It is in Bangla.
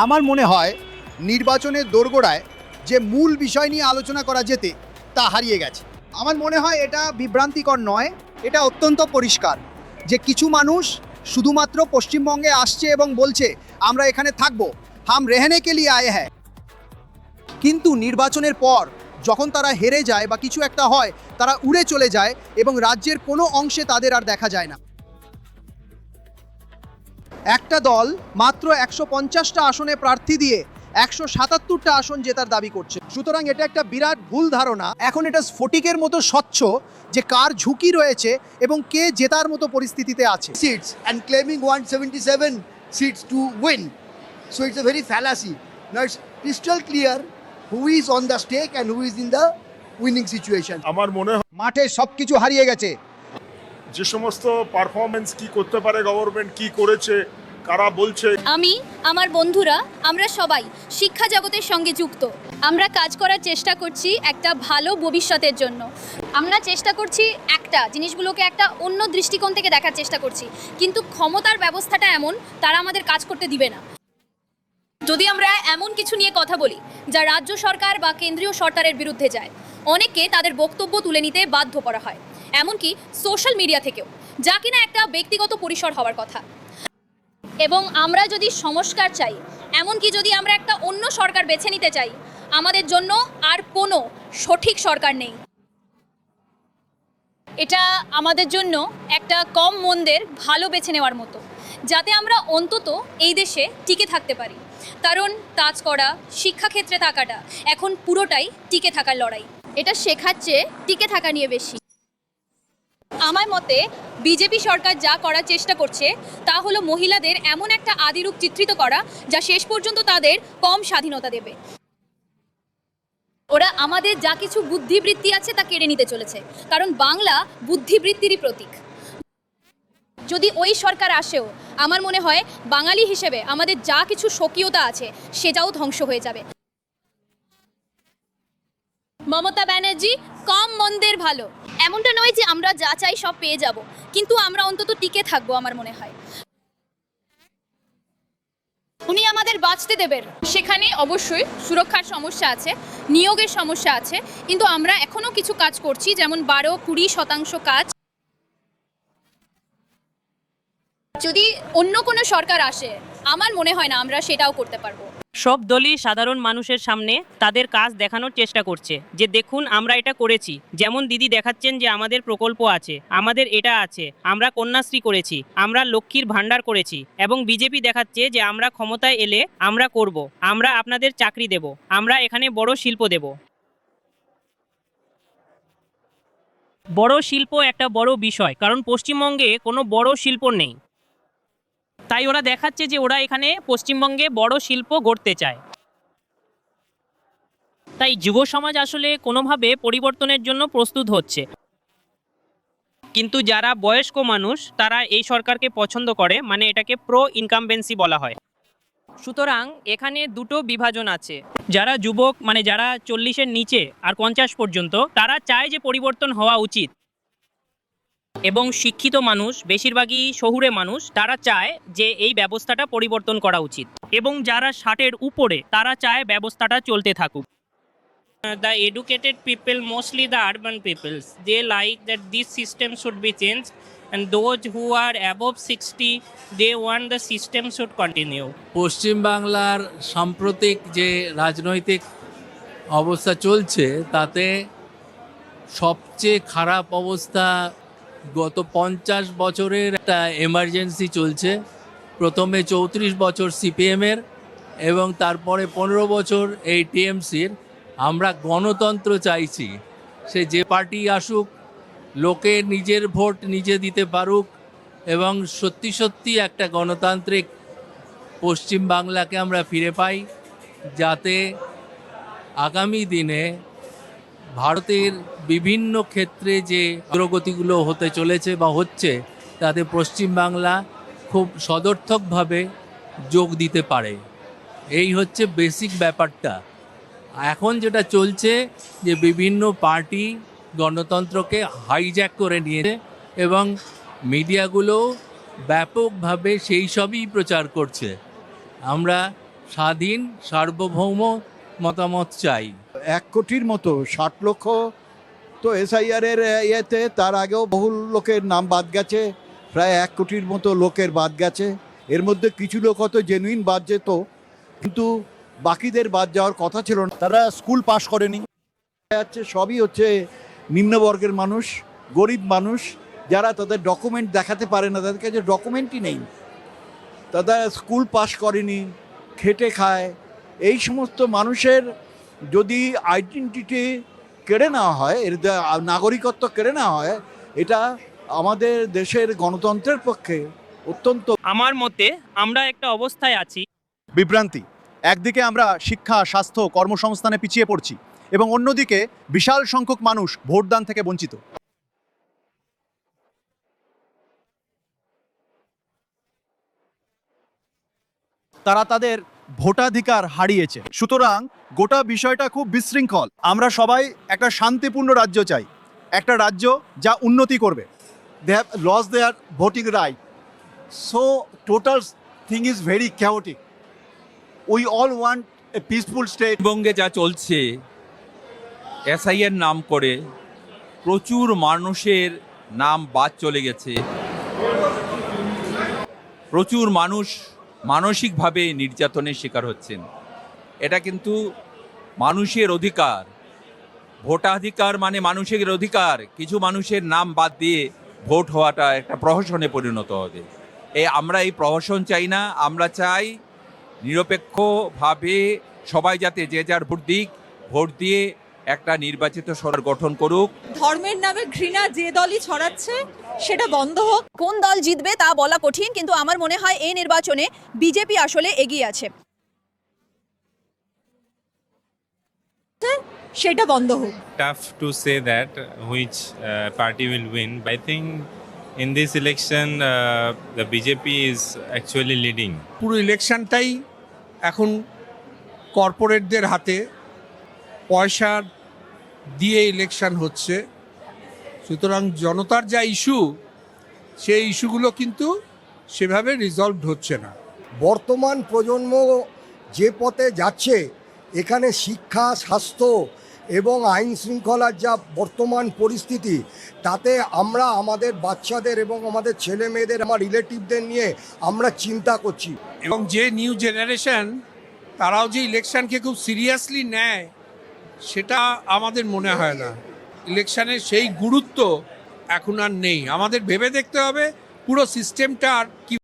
আমার মনে হয় নির্বাচনের দোরগোড়ায় যে মূল বিষয় নিয়ে আলোচনা করা যেতে তা হারিয়ে গেছে। আমার মনে হয় এটা বিভ্রান্তিকর নয়, এটা অত্যন্ত পরিষ্কার যে কিছু মানুষ শুধুমাত্র পশ্চিমবঙ্গে আসছে এবং বলছে আমরা এখানে থাকবো, হাম রেহনে কে লিয়ে আয়ে হ্যাঁ। কিন্তু নির্বাচনের পর যখন তারা হেরে যায় বা কিছু একটা হয়, তারা উড়ে চলে যায় এবং রাজ্যের কোনো অংশে তাদের আর দেখা যায় না। একটা দল মাত্র 150টা আসনে প্রার্থী দিয়ে 177টা আসন জেতার দাবি করছে। সুতরাং এটা একটা বিরাট ভুল ধারণা। এখন এটা স্ফটিকের মতো স্বচ্ছ যে কার ঝুঁকি রয়েছে এবং কে জেতার মতো পরিস্থিতিতে আছে। Seats and claiming 177 seats to win. So it's a very fallacy. Now it's crystal clear who is on the stake and who is in the winning situation. আমার মনে হয় মাঠে সবকিছু হারিয়ে গেছে। যে সমস্ত পারফরমেন্স কি করতে পারে গভর্নমেন্ট, কি করেছে, কারা বলছে। আমি, আমার বন্ধুরা, আমরা সবাই শিক্ষা জগতের সঙ্গে যুক্ত। আমরা কাজ করার চেষ্টা করছি একটা ভালো ভবিষ্যতের জন্য। আমরা চেষ্টা করছি একটা জিনিসগুলোকে একটা অন্য দৃষ্টিকোণ থেকে দেখার চেষ্টা করছি, কিন্তু ক্ষমতার ব্যবস্থাটা এমন তারা আমাদের কাজ করতে দিবে না। যদি আমরা এমন কিছু নিয়ে কথা বলি যা রাজ্য সরকার বা কেন্দ্রীয় সরকারের বিরুদ্ধে যায়, অনেককে তাদের বক্তব্য তুলে নিতে বাধ্য করা হয়, এমনকি সোশ্যাল মিডিয়া থেকেও, যা কিনা একটা ব্যক্তিগত পরিসর হওয়ার কথা। এবং আমরা যদি সংস্কার চাই, এমনকি যদি আমরা একটা অন্য সরকার বেছে নিতে চাই, আমাদের জন্য আর কোনো সঠিক সরকার নেই। এটা আমাদের জন্য একটা কম মন্দের ভালো বেছে নেওয়ার মতো, যাতে আমরা অন্তত এই দেশে টিকে থাকতে পারি। কারণ কাজ করা, শিক্ষাক্ষেত্রে থাকাটা এখন পুরোটাই টিকে থাকার লড়াই। এটা শেখার চেয়ে টিকে থাকা নিয়ে বেশি। আমার মতে বিজেপি সরকার যা করার চেষ্টা করছে তা হলো মহিলাদের এমন একটা আদিরূপ চিত্রিত করা যা শেষ পর্যন্ত তাদের কম স্বাধীনতা দেবে। ওরা আমাদের যা কিছু বুদ্ধিবৃত্তি আছে তা কেড়ে নিতে চলেছে, কারণ বাংলা বুদ্ধিবৃত্তিরই প্রতীক। যদি ওই সরকার আসেও, আমার মনে হয় বাঙালি হিসেবে আমাদের যা কিছু স্বকীয়তা আছে সেটাও ধ্বংস হয়ে যাবে। মমতা ব্যানার্জি কম মন্দের ভালো, এমনটা নয় যে আমরা যা চাই সব পেয়ে যাব, কিন্তু আমরা অন্তত টিকে থাকবো। আমার মনে হয় উনি আমাদের বাঁচতে দেবেন। সেখানে অবশ্যই সুরক্ষার সমস্যা আছে, নিয়োগের সমস্যা আছে, কিন্তু আমরা এখনো কিছু কাজ করছি, যেমন 12-20% কাজ। যদি অন্য কোনো সরকার আসে, আমার মনে হয় না আমরা সেটাও করতে পারবো। সব দলই সাধারণ মানুষের সামনে তাদের কাজ দেখানোর চেষ্টা করছে যে দেখুন আমরা এটা করেছি। যেমন দিদি দেখাচ্ছেন যে আমাদের প্রকল্প আছে, আমাদের এটা আছে, আমরা কন্যাশ্রী করেছি, আমরা লক্ষ্মীর ভাণ্ডার করেছি। এবং বিজেপি দেখাচ্ছে যে আমরা ক্ষমতায় এলে আমরা করব, আমরা আপনাদের চাকরি দেব, আমরা এখানে বড় শিল্প দেব। বড় শিল্প একটা বড় বিষয়, কারণ পশ্চিমবঙ্গে কোনো বড় শিল্প নেই। তাই ওরা দেখাচ্ছে যে ওরা এখানে পশ্চিমবঙ্গে বড় শিল্প গড়তে চায়। তাই যুব সমাজ আসলে কোনোভাবে পরিবর্তনের জন্য প্রস্তুত হচ্ছে। কিন্তু যারা বয়স্ক মানুষ তারা এই সরকারকে পছন্দ করে, মানে এটাকে প্রো ইনকামবেন্সি বলা হয়। সুতরাং এখানে দুটো বিভাজন আছে। যারা যুবক, মানে যারা 40-এর নিচে আর 50 পর্যন্ত, তারা চায় যে পরিবর্তন হওয়া উচিত। এবং শিক্ষিত মানুষ, বেশিরভাগই শহুরে মানুষ, তারা চায় যে এই ব্যবস্থাটা পরিবর্তন করা উচিত। এবং যারা 60-এর উপরে তারা চায় ব্যবস্থাটা চলতে থাকুক। The educated people, mostly the urban peoples, they like that this system should be changed, and those who are above 60, they want the system should continue. পশ্চিমবাংলার সাম্প্রতিক যে রাজনৈতিক অবস্থা চলছে তাতে সবচেয়ে খারাপ অবস্থা গত 50 বছরের একটা এমার্জেন্সি চলছে। প্রথমে 34 বছর সিপিএমের এবং তারপরে 15 বছর এই টিএমসির। আমরা গণতন্ত্র চাইছি, সে যে পার্টি আসুক, লোকে নিজের ভোট নিজে দিতে পারুক এবং সত্যি সত্যি একটা গণতান্ত্রিক পশ্চিমবাংলাকে আমরা ফিরে পাই, যাতে আগামী দিনে ভারতের বিভিন্ন ক্ষেত্রে যে অগ্রগতিগুলো হতে চলেছে বা হচ্ছে, তাতে পশ্চিমবাংলা খুব সদর্থকভাবে যোগ দিতে পারে। এই হচ্ছে বেসিক ব্যাপারটা। এখন যেটা চলছে যে বিভিন্ন পার্টি গণতন্ত্রকে হাইজ্যাক করে নিয়েছে এবং মিডিয়াগুলো ব্যাপকভাবে সেই সবই প্রচার করছে। আমরা স্বাধীন সার্বভৌম মতামত চাই। 1 কোটির মতো 60 লক্ষ তো এসআইআর এর ইয়েতে, তার আগেও বহু লোকের নাম বাদ গেছে, প্রায় 1 কোটির মতো লোকের বাদ গেছে। এর মধ্যে কিছু লোক হয়তো জেনুইন বাদ যেত, কিন্তু বাকিদের বাদ যাওয়ার কথা ছিল না। তারা স্কুল পাশ করেনি, সবই হচ্ছে নিম্নবর্গের মানুষ, গরিব মানুষ, যারা তাদের ডকুমেন্ট দেখাতে পারে না, তাদের কাছে ডকুমেন্টই নেই, তারা স্কুল পাশ করেনি, খেটে খায়। এই সমস্ত মানুষের যদি আইডেন্টিটি কেড়ে নেওয়া হয়, এর নাগরিকত্ব কেড়ে নেওয়া হয়, এটা আমাদের দেশের গণতন্ত্রের পক্ষে অত্যন্ত। আমার মতে আমরা একটা অবস্থায় আছি বিভ্রান্তি। একদিকে আমরা শিক্ষা, স্বাস্থ্য, কর্মসংস্থানে পিছিয়ে পড়ছি এবং অন্যদিকে বিশাল সংখ্যক মানুষ ভোটদান থেকে বঞ্চিত। তারা তাদের ভোটাধিকার হারিয়েছে। সুতরাং গোটা বিষয়টা খুব বিশৃঙ্খল। আমরা সবাই একটা শান্তিপূর্ণ রাজ্য চাই, একটা রাজ্য যা উন্নতি করবে। They have lost their voting right. So total thing is very chaotic. We all want a peaceful state. পশ্চিমবঙ্গে যা চলছে, এসআইয়ের নাম করে প্রচুর মানুষের নাম বাদ চলে গেছে। প্রচুর মানুষ মানসিকভাবে নির্যাতনের শিকার হচ্ছেন। এটা কিন্তু মানুষের অধিকার, ভোটাধিকার মানে মানুষের অধিকার। কিছু মানুষের নাম বাদ দিয়ে ভোট হওয়াটা একটা প্রহসনে পরিণত হবে। আমরা এই প্রহসন চাই না। আমরা চাই নিরপেক্ষভাবে সবাই যাতে যে যার ভোট দিয়ে একটা নির্বাচিত সরকার গঠন করুক। ধর্মের নামে ঘৃণা যে দলই ছড়াচ্ছে সেটা বন্ধ হোক। কোন দল জিতবে তা বলা কঠিন, কিন্তু আমার মনে হয় এই নির্বাচনে বিজেপি আসলে এগিয়ে আছে। সেটা বন্ধ হোক। Tough to say that which party will win. But I think in this election the BJP is actually leading. পুরো ইলেকশনটাই এখন কর্পোরেটদের হাতে, পয়সা দিয়ে ইলেকশন হচ্ছে। সুতরাং জনতার যা ইস্যু, সেই ইস্যুগুলো কিন্তু সেভাবে রিজলভড হচ্ছে না। বর্তমান প্রজন্ম যে পথে যাচ্ছে, এখানে শিক্ষা, স্বাস্থ্য এবং আইন শৃঙ্খলার যা বর্তমান পরিস্থিতি, তাতে আমরা আমাদের বাচ্চাদের এবং আমাদের ছেলে মেয়েদের, আমার রিলেটিভদের নিয়ে আমরা চিন্তা করছি। এবং যে নিউ জেনারেশন, তারাও যে ইলেকশনকে খুব সিরিয়াসলি নেয়, সেটা আমাদের মনে হয় না। ইলেকশনের সেই গুরুত্ব এখন আর নেই। আমাদের ভেবে দেখতে হবে পুরো সিস্টেমটা আর কি